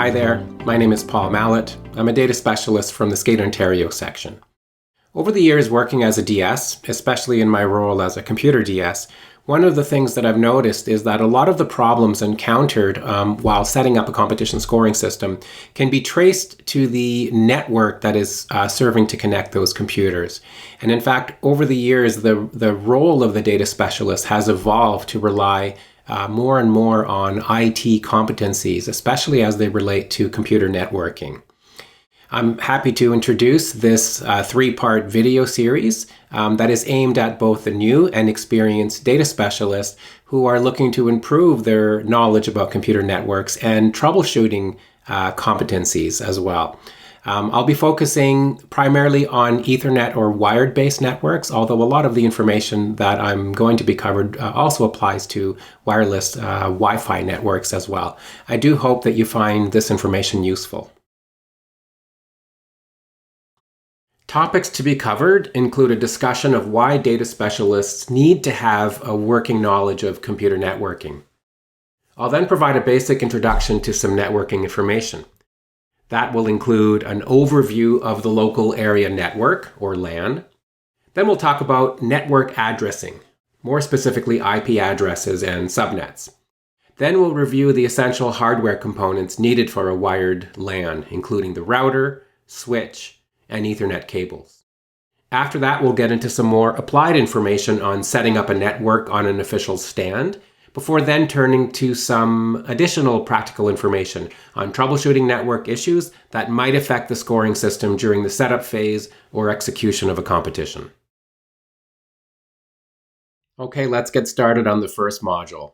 Hi there, my name is Paul Mallet. I'm a data specialist from the Skate Ontario section. Over the years working as a DS, especially in my role as a computer DS, one of the things that I've noticed is that a lot of the problems encountered while setting up a competition scoring system can be traced to the network that is serving to connect those computers. And in fact, over the years, the role of the data specialist has evolved to rely more and more on IT competencies, especially as they relate to computer networking. I'm happy to introduce this three-part video series that is aimed at both the new and experienced data specialists who are looking to improve their knowledge about computer networks and troubleshooting competencies as well. I'll be focusing primarily on Ethernet or wired-based networks, although a lot of the information that I'm going to be covered also applies to wireless Wi-Fi networks as well. I do hope that you find this information useful. Topics to be covered include a discussion of why data specialists need to have a working knowledge of computer networking. I'll then provide a basic introduction to some networking information. That will include an overview of the local area network, or LAN. Then we'll talk about network addressing, more specifically IP addresses and subnets. Then we'll review the essential hardware components needed for a wired LAN, including the router, switch, and Ethernet cables. After that, we'll get into some more applied information on setting up a network on an official stand, before then turning to some additional practical information on troubleshooting network issues that might affect the scoring system during the setup phase or execution of a competition. Okay, let's get started on the first module.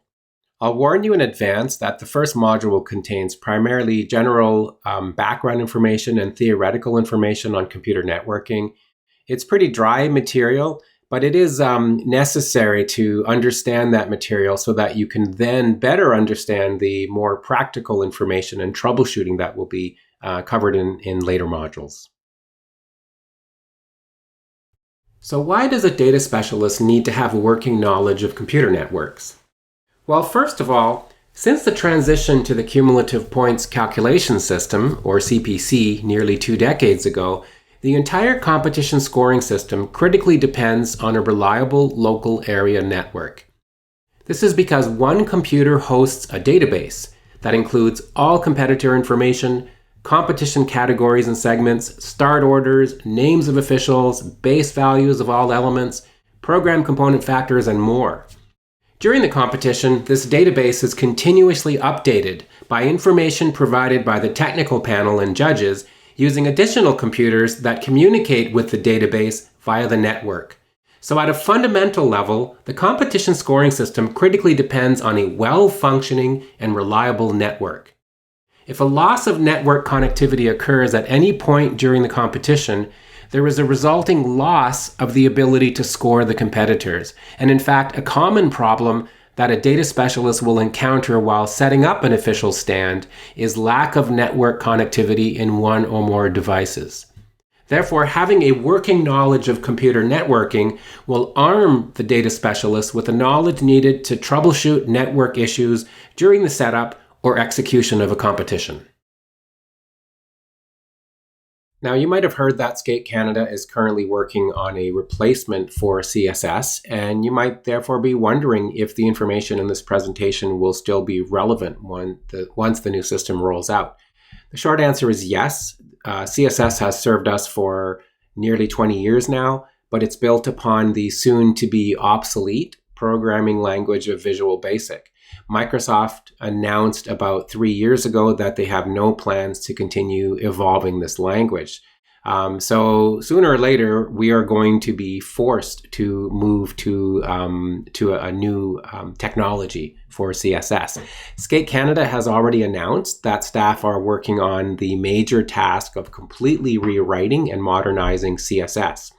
I'll warn you in advance that the first module contains primarily general background information and theoretical information on computer networking. It's pretty dry material, but it is necessary to understand that material so that you can then better understand the more practical information and troubleshooting that will be covered in later modules. So why does a data specialist need to have a working knowledge of computer networks? Well, first of all, since the transition to the cumulative points calculation system, or CPC, nearly 2 decades ago, the entire competition scoring system critically depends on a reliable local area network. This is because one computer hosts a database that includes all competitor information, competition categories and segments, start orders, names of officials, base values of all elements, program component factors, and more. During the competition, this database is continuously updated by information provided by the technical panel and judges using additional computers that communicate with the database via the network. So at a fundamental level, the competition scoring system critically depends on a well-functioning and reliable network. If a loss of network connectivity occurs at any point during the competition, there is a resulting loss of the ability to score the competitors. And in fact, a common problem that a data specialist will encounter while setting up an official stand is lack of network connectivity in one or more devices. Therefore, having a working knowledge of computer networking will arm the data specialist with the knowledge needed to troubleshoot network issues during the setup or execution of a competition. Now, you might have heard that Skate Canada is currently working on a replacement for CSS, and you might therefore be wondering if the information in this presentation will still be relevant once the new system rolls out. The short answer is yes. CSS has served us for nearly 20 years now, but it's built upon the soon-to-be obsolete programming language of Visual Basic. Microsoft announced about 3 years ago that they have no plans to continue evolving this language. So sooner or later, we are going to be forced to move to a new technology for CSS. Skate Canada has already announced that staff are working on the major task of completely rewriting and modernizing CSS.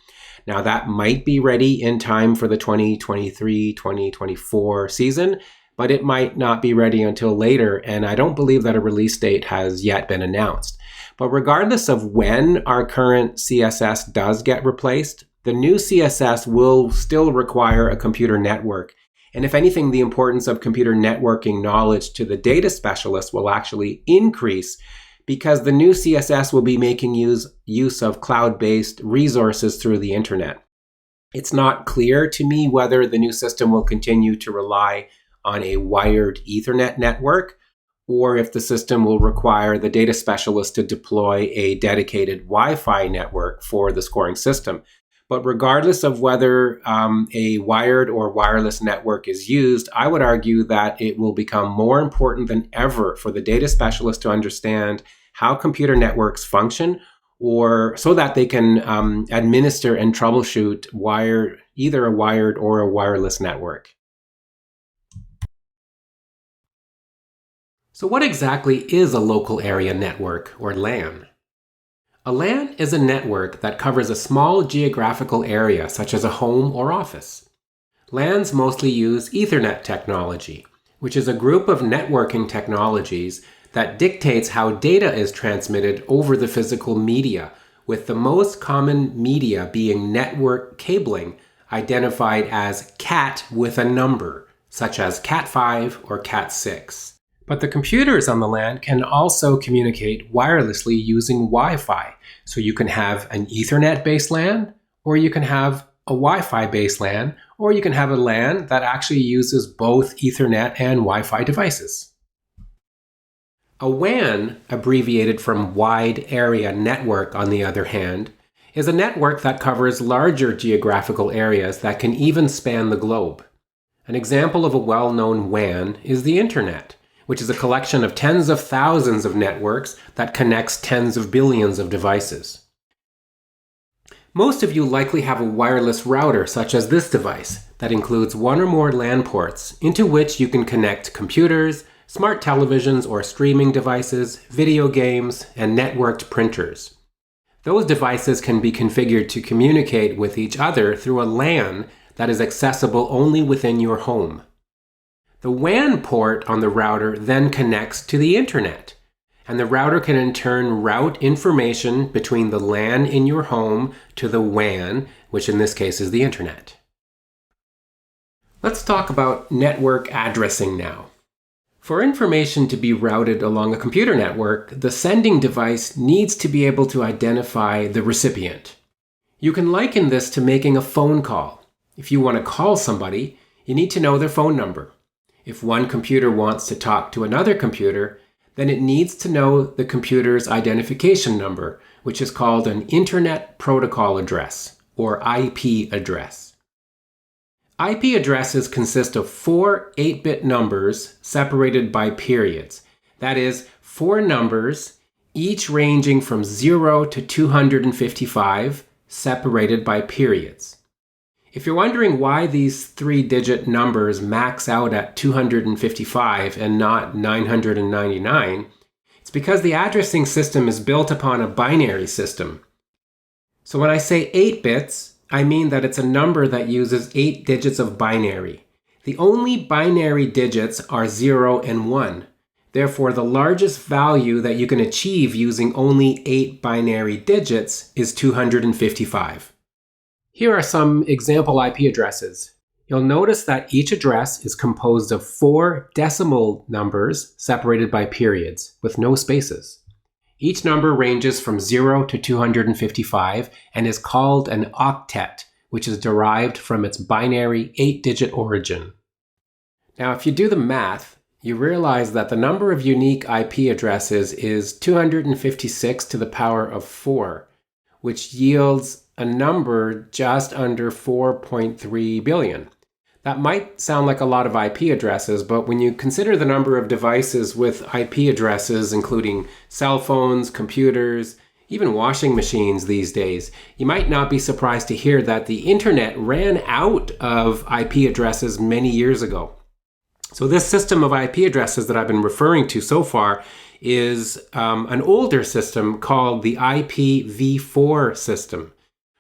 Now, that might be ready in time for the 2023-2024 season, but it might not be ready until later, and I don't believe that a release date has yet been announced. But regardless of when our current CSS does get replaced, the new CSS will still require a computer network, And if anything, the importance of computer networking knowledge to the data specialist will actually increase because the new CSS will be making use of cloud-based resources through the internet. It's not clear to me whether the new system will continue to rely on a wired Ethernet network, or if the system will require the data specialist to deploy a dedicated Wi-Fi network for the scoring system. But regardless of whether a wired or wireless network is used, I would argue that it will become more important than ever for the data specialist to understand how computer networks function, or so that they can administer and troubleshoot either a wired or a wireless network. So what exactly is a local area network, or LAN? A LAN is a network that covers a small geographical area, such as a home or office. LANs mostly use Ethernet technology, which is a group of networking technologies that dictates how data is transmitted over the physical media, with the most common media being network cabling, identified as CAT with a number, such as Cat5 or Cat6. But the computers on the LAN can also communicate wirelessly using Wi-Fi. So you can have an Ethernet-based LAN, or you can have a Wi-Fi-based LAN, or you can have a LAN that actually uses both Ethernet and Wi-Fi devices. A WAN, abbreviated from Wide Area Network on the other hand, is a network that covers larger geographical areas that can even span the globe. An example of a well-known WAN is the Internet, which is a collection of tens of thousands of networks that connects tens of billions of devices. Most of you likely have a wireless router such as this device that includes one or more LAN ports into which you can connect computers, smart televisions or streaming devices, video games, and networked printers. Those devices can be configured to communicate with each other through a LAN that is accessible only within your home. The WAN port on the router then connects to the Internet, and the router can in turn route information between the LAN in your home to the WAN, which in this case is the Internet. Let's talk about network addressing now. For information to be routed along a computer network, the sending device needs to be able to identify the recipient. You can liken this to making a phone call. If you want to call somebody, you need to know their phone number. If one computer wants to talk to another computer, then it needs to know the computer's identification number, which is called an Internet Protocol Address, or IP address. IP addresses consist of 4 8-bit numbers separated by periods. That is, 4 numbers, each ranging from 0 to 255, separated by periods. If you're wondering why these 3-digit numbers max out at 255 and not 999, it's because the addressing system is built upon a binary system. So when I say 8 bits, I mean that it's a number that uses 8 digits of binary. The only binary digits are 0 and 1. Therefore, the largest value that you can achieve using only 8 binary digits is 255. Here are some example IP addresses. You'll notice that each address is composed of 4 decimal numbers separated by periods, with no spaces. Each number ranges from 0 to 255 and is called an octet, which is derived from its binary 8-digit origin. Now, if you do the math, you realize that the number of unique IP addresses is 256 to the power of 4, which yields a number just under 4.3 billion. That might sound like a lot of IP addresses, but when you consider the number of devices with IP addresses, including cell phones, computers, even washing machines these days, you might not be surprised to hear that the internet ran out of IP addresses many years ago. So this system of IP addresses that I've been referring to so far is an older system called the IPv4 system.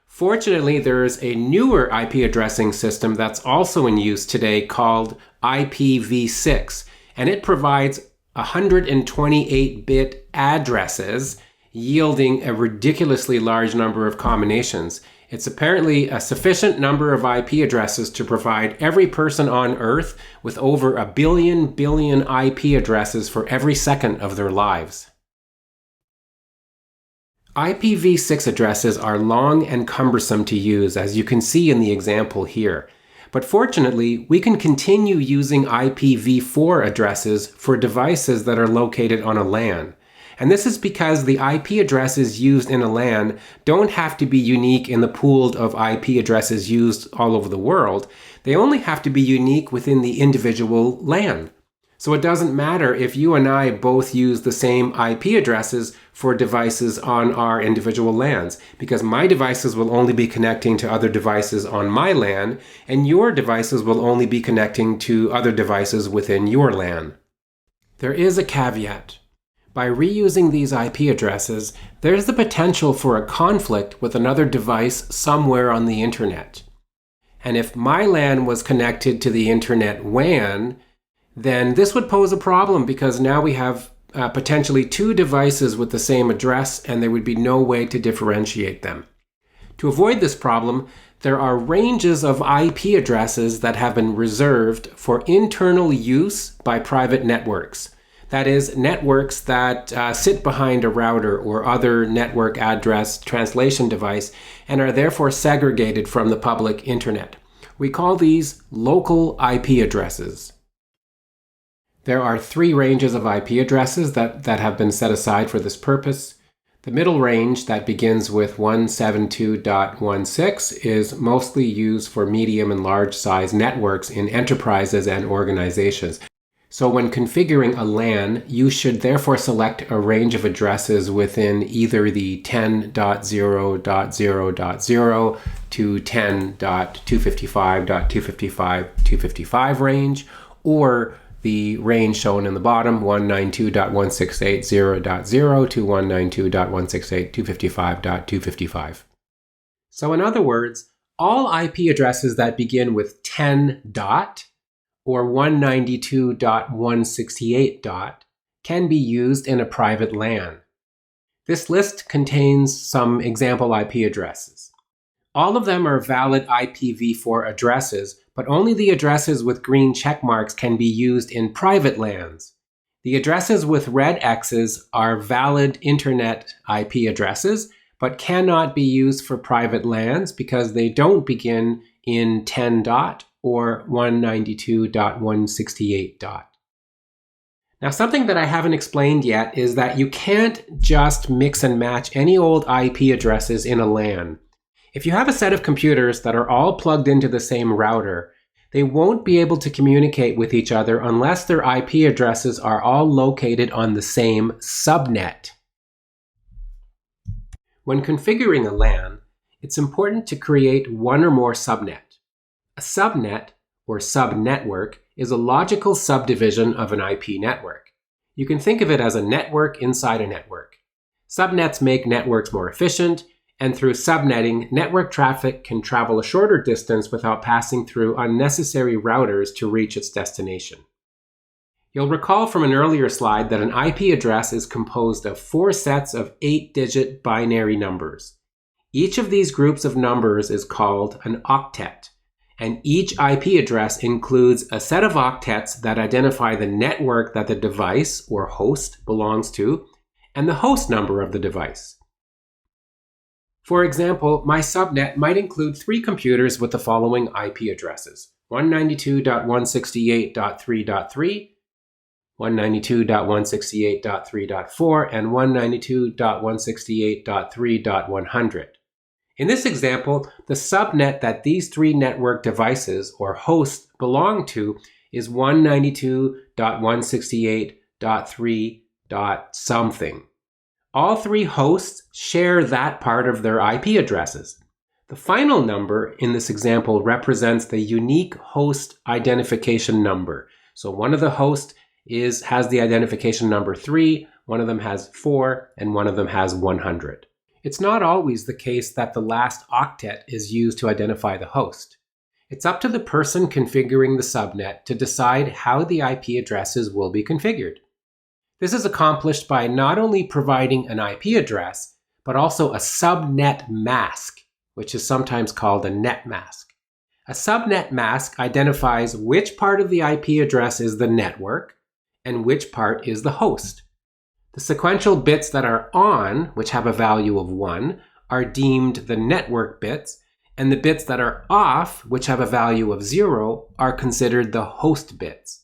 Fortunately, there's a newer IP addressing system that's also in use today called IPv6, and it provides 128-bit addresses, yielding a ridiculously large number of combinations. It's apparently a sufficient number of IP addresses to provide every person on Earth with over a billion IP addresses for every second of their lives. IPv6 addresses are long and cumbersome to use, as you can see in the example here. But fortunately, we can continue using IPv4 addresses for devices that are located on a LAN. And this is because the IP addresses used in a LAN don't have to be unique in the pool of IP addresses used all over the world. They only have to be unique within the individual LAN. So it doesn't matter if you and I both use the same IP addresses for devices on our individual LANs, because my devices will only be connecting to other devices on my LAN, and your devices will only be connecting to other devices within your LAN. There is a caveat. By reusing these IP addresses, there's the potential for a conflict with another device somewhere on the internet. And if my LAN was connected to the internet WAN, then this would pose a problem, because now we have potentially two devices with the same address, and there would be no way to differentiate them. To avoid this problem, there are ranges of IP addresses that have been reserved for internal use by private networks. That is, networks that sit behind a router or other network address translation device and are therefore segregated from the public internet. We call these local IP addresses. There are three ranges of IP addresses that have been set aside for this purpose. The middle range, that begins with 172.16, is mostly used for medium and large size networks in enterprises and organizations. So when configuring a LAN, you should therefore select a range of addresses within either the 10.0.0.0 to 10.255.255.255 range, or the range shown in the bottom, 192.168.0.0 to 192.168.255.255. So in other words, all IP addresses that begin with 10 dot or 192.168 dot can be used in a private LAN. This list contains some example IP addresses. All of them are valid IPv4 addresses, but only the addresses with green check marks can be used in private LANs. The addresses with red X's are valid internet IP addresses, but cannot be used for private LANs because they don't begin in 10 dot or 192.168 dot. Now, something that I haven't explained yet is that you can't just mix and match any old IP addresses in a LAN. If you have a set of computers that are all plugged into the same router, they won't be able to communicate with each other unless their IP addresses are all located on the same subnet. When configuring a LAN, it's important to create one or more subnet. A subnet, or subnetwork, is a logical subdivision of an IP network. You can think of it as a network inside a network. Subnets make networks more efficient, and through subnetting, network traffic can travel a shorter distance without passing through unnecessary routers to reach its destination. You'll recall from an earlier slide that an IP address is composed of 4 sets of 8-digit binary numbers. Each of these groups of numbers is called an octet, and each IP address includes a set of octets that identify the network that the device or host belongs to and the host number of the device. For example, my subnet might include 3 computers with the following IP addresses: 192.168.3.3, 192.168.3.4, and 192.168.3.100. In this example, the subnet that these 3 network devices or hosts belong to is 192.168.3.something. All 3 hosts share that part of their IP addresses. The final number in this example represents the unique host identification number. So one of the hosts has the identification number 3, one of them has 4, and one of them has 100. It's not always the case that the last octet is used to identify the host. It's up to the person configuring the subnet to decide how the IP addresses will be configured. This is accomplished by not only providing an IP address, but also a subnet mask, which is sometimes called a net mask. A subnet mask identifies which part of the IP address is the network and which part is the host. The sequential bits that are on, which have a value of 1, are deemed the network bits, and the bits that are off, which have a value of 0, are considered the host bits.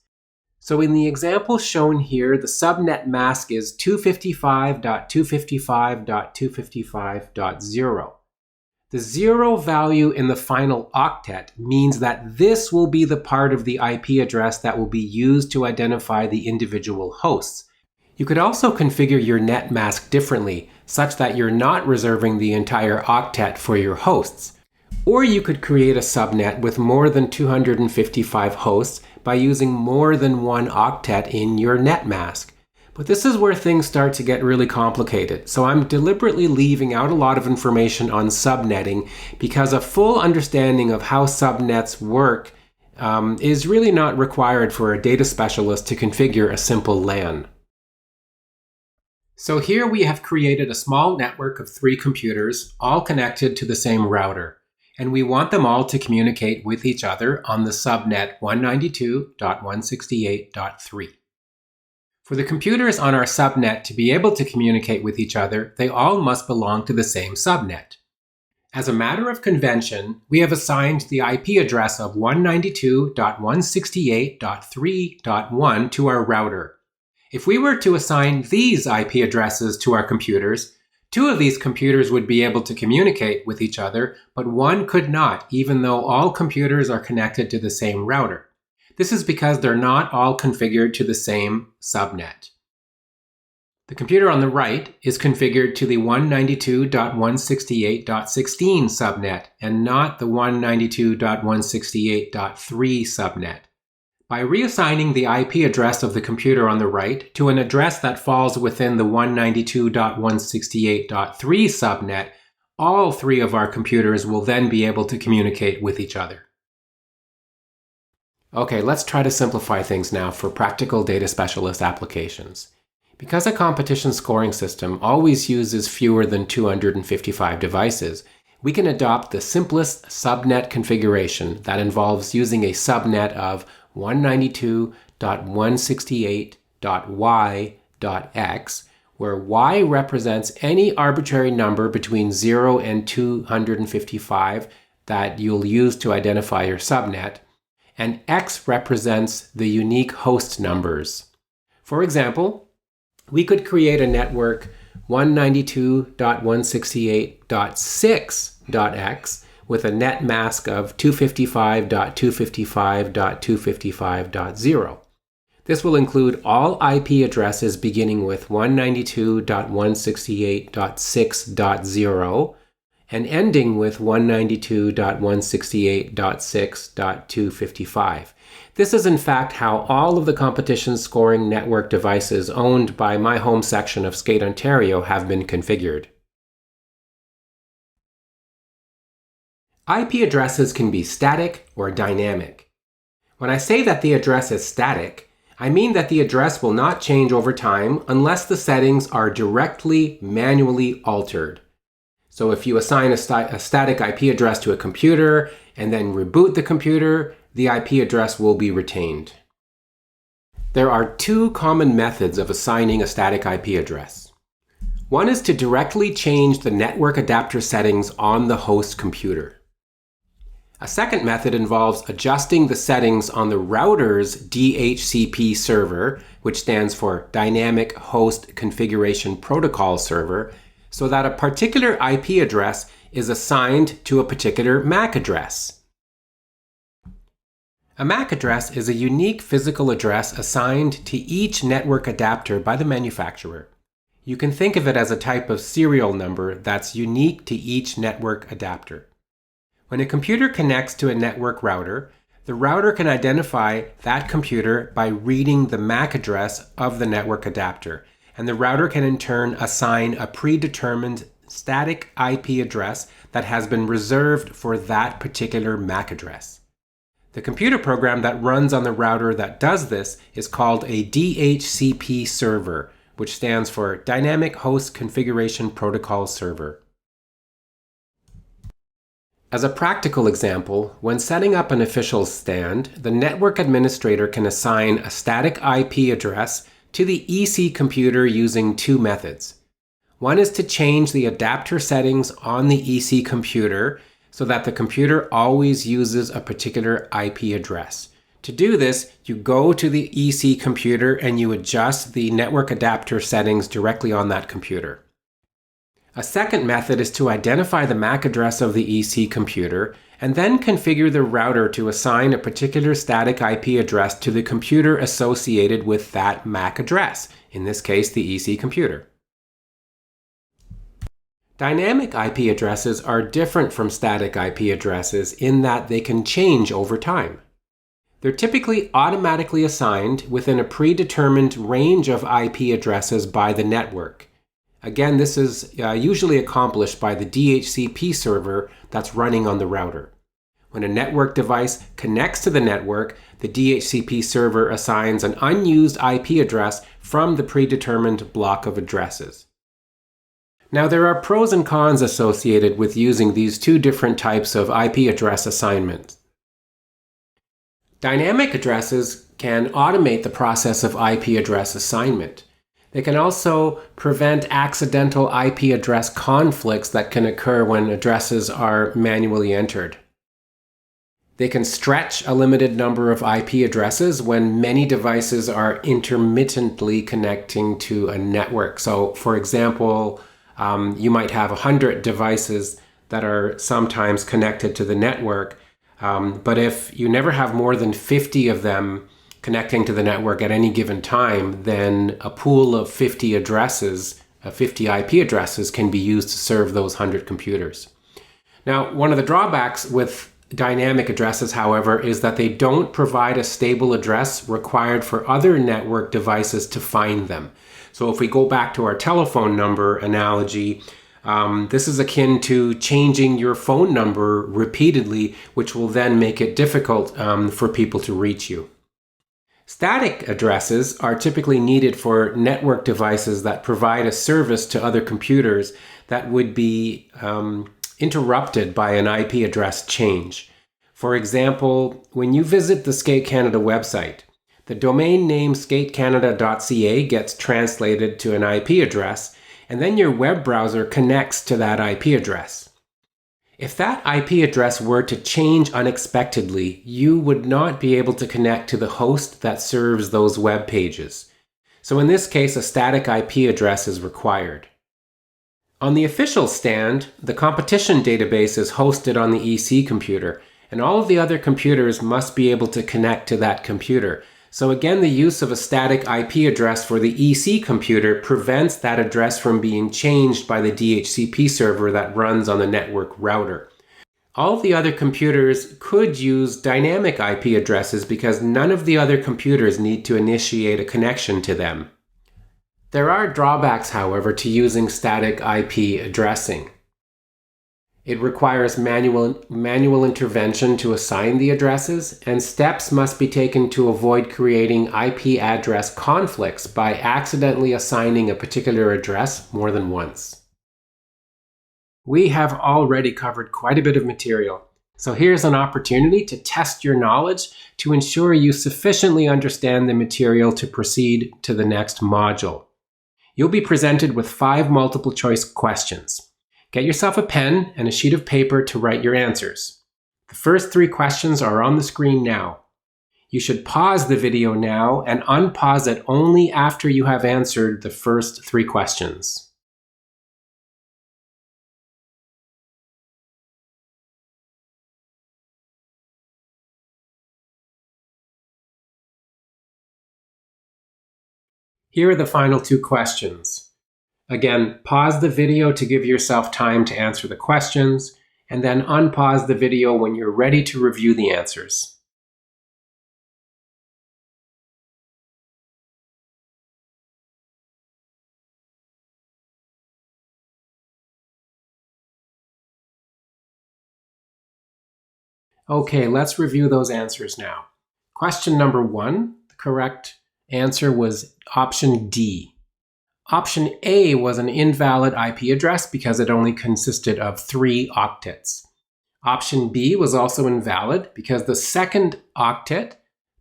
So in the example shown here, the subnet mask is 255.255.255.0. The 0 value in the final octet means that this will be the part of the IP address that will be used to identify the individual hosts. You could also configure your net mask differently, such that you're not reserving the entire octet for your hosts. Or you could create a subnet with more than 255 hosts by using more than one octet in your net mask. But this is where things start to get really complicated, so I'm deliberately leaving out a lot of information on subnetting because a full understanding of how subnets work is really not required for a data specialist to configure a simple LAN. So here we have created a small network of 3 computers, all connected to the same router, and we want them all to communicate with each other on the subnet 192.168.3. For the computers on our subnet to be able to communicate with each other, they all must belong to the same subnet. As a matter of convention, we have assigned the IP address of 192.168.3.1 to our router. If we were to assign these IP addresses to our computers, 2 of these computers would be able to communicate with each other, but 1 could not, even though all computers are connected to the same router. This is because they're not all configured to the same subnet. The computer on the right is configured to the 192.168.16 subnet and not the 192.168.3 subnet. By reassigning the IP address of the computer on the right to an address that falls within the 192.168.3 subnet, all 3 of our computers will then be able to communicate with each other. Okay, let's try to simplify things now for practical data specialist applications. Because a competition scoring system always uses fewer than 255 devices, we can adopt the simplest subnet configuration that involves using a subnet of 192.168.y.x, where y represents any arbitrary number between 0 and 255 that you'll use to identify your subnet, and x represents the unique host numbers. For example, we could create a network 192.168.6.x with a net mask of 255.255.255.0. This will include all IP addresses beginning with 192.168.6.0 and ending with 192.168.6.255. This is in fact how all of the competition scoring network devices owned by my home section of Skate Ontario have been configured. IP addresses can be static or dynamic. When I say that the address is static, I mean that the address will not change over time unless the settings are directly manually altered. So if you assign a static IP address to a computer and then reboot the computer, the IP address will be retained. There are 2 common methods of assigning a static IP address. One is to directly change the network adapter settings on the host computer. A second method involves adjusting the settings on the router's DHCP server, which stands for Dynamic Host Configuration Protocol Server, so that a particular IP address is assigned to a particular MAC address. A MAC address is a unique physical address assigned to each network adapter by the manufacturer. You can think of it as a type of serial number that's unique to each network adapter. When a computer connects to a network router, the router can identify that computer by reading the MAC address of the network adapter, and the router can in turn assign a predetermined static IP address that has been reserved for that particular MAC address. The computer program that runs on the router that does this is called a DHCP server, which stands for Dynamic Host Configuration Protocol Server. As a practical example, when setting up an official stand, the network administrator can assign a static IP address to the EC computer using two methods. One is to change the adapter settings on the EC computer so that the computer always uses a particular IP address. To do this, you go to the EC computer and you adjust the network adapter settings directly on that computer. A second method is to identify the MAC address of the EC computer and then configure the router to assign a particular static IP address to the computer associated with that MAC address, in this case the EC computer. Dynamic IP addresses are different from static IP addresses in that they can change over time. They're typically automatically assigned within a predetermined range of IP addresses by the network. Again, this is usually accomplished by the DHCP server that's running on the router. When a network device connects to the network, the DHCP server assigns an unused IP address from the predetermined block of addresses. Now, there are pros and cons associated with using these two different types of IP address assignment. Dynamic addresses can automate the process of IP address assignment. They can also prevent accidental IP address conflicts that can occur when addresses are manually entered. They can stretch a limited number of IP addresses when many devices are intermittently connecting to a network. So, for example, you might have 100 devices that are sometimes connected to the network, but if you never have more than 50 of them connecting to the network at any given time, then a pool of 50 addresses, 50 IP addresses can be used to serve those 100 computers. Now, one of the drawbacks with dynamic addresses, however, is that they don't provide a stable address required for other network devices to find them. So if we go back to our telephone number analogy, this is akin to changing your phone number repeatedly, which will then make it difficult for people to reach you. Static addresses are typically needed for network devices that provide a service to other computers that would be interrupted by an IP address change. For example, when you visit the Skate Canada website, the domain name skatecanada.ca gets translated to an IP address, and then your web browser connects to that IP address. If that IP address were to change unexpectedly, you would not be able to connect to the host that serves those web pages. So in this case, a static IP address is required. On the official stand, the competition database is hosted on the EC computer, and all of the other computers must be able to connect to that computer. So again, the use of a static IP address for the EC computer prevents that address from being changed by the DHCP server that runs on the network router. All of the other computers could use dynamic IP addresses because none of the other computers need to initiate a connection to them. There are drawbacks, however, to using static IP addressing. It requires manual intervention to assign the addresses, and steps must be taken to avoid creating IP address conflicts by accidentally assigning a particular address more than once. We have already covered quite a bit of material, so here's an opportunity to test your knowledge to ensure you sufficiently understand the material to proceed to the next module. You'll be presented with 5 multiple choice questions. Get yourself a pen and a sheet of paper to write your answers. The first 3 questions are on the screen now. You should pause the video now and unpause it only after you have answered the first 3 questions. Here are the final 2 questions. Again, pause the video to give yourself time to answer the questions, and then unpause the video when you're ready to review the answers. Okay, let's review those answers now. Question number 1, the correct answer was option D. Option A was an invalid IP address because it only consisted of 3 octets. Option B was also invalid because the second octet,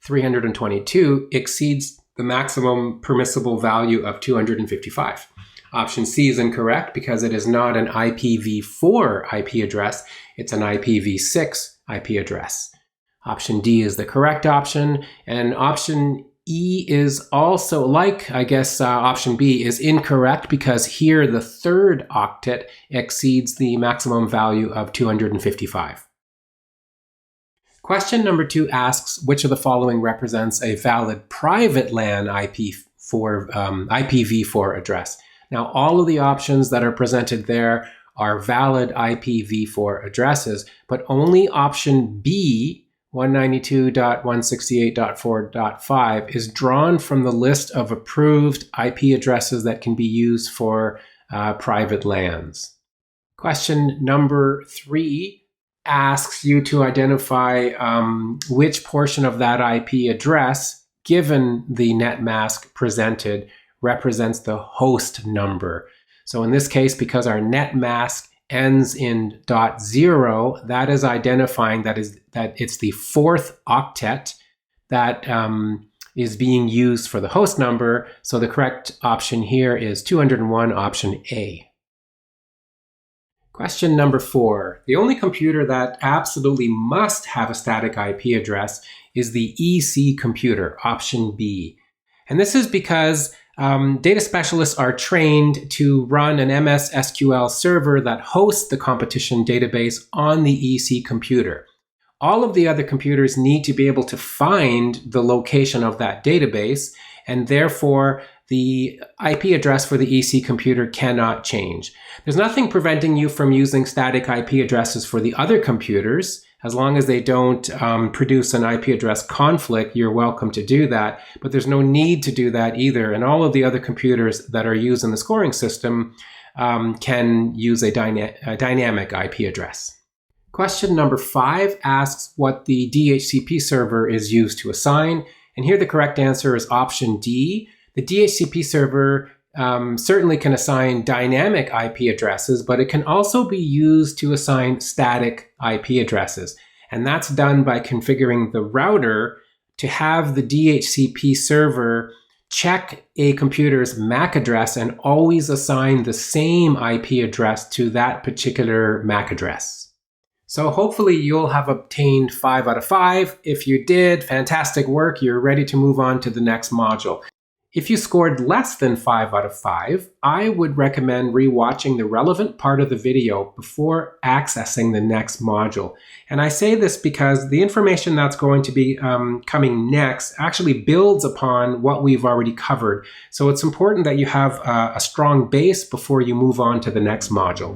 322, exceeds the maximum permissible value of 255. Option C is incorrect because it is not an IPv4 IP address, it's an IPv6 IP address. Option D is the correct option, and option E is also, like, option B is incorrect because here the third octet exceeds the maximum value of 255. Question number 2 asks, which of the following represents a valid private LAN IPv4 address? Now, all of the options that are presented there are valid IPv4 addresses, but only option B, 192.168.4.5, is drawn from the list of approved IP addresses that can be used for private LANs. Question number 3 asks you to identify which portion of that IP address, given the net mask presented, represents the host number. So in this case, because our net mask ends in .0, that is identifying that it's the fourth octet that is being used for the host number. So the correct option here is 201, option A. Question number 4. The only computer that absolutely must have a static IP address is the EC computer, option B. And this is because data specialists are trained to run an MS SQL server that hosts the competition database on the EC computer. All of the other computers need to be able to find the location of that database, and therefore the IP address for the EC computer cannot change. There's nothing preventing you from using static IP addresses for the other computers. As long as they don't produce an IP address conflict, you're welcome to do that. But there's no need to do that either. And all of the other computers that are used in the scoring system can use a dynamic IP address. Question number 5 asks what the DHCP server is used to assign. And here the correct answer is option D. The DHCP server certainly can assign dynamic IP addresses, but it can also be used to assign static IP addresses. And that's done by configuring the router to have the DHCP server check a computer's MAC address and always assign the same IP address to that particular MAC address. So hopefully you'll have obtained 5 out of 5. If you did, fantastic work. You're ready to move on to the next module. If you scored less than 5 out of 5, I would recommend rewatching the relevant part of the video before accessing the next module. And I say this because the information that's going to be coming next actually builds upon what we've already covered. So it's important that you have a strong base before you move on to the next module.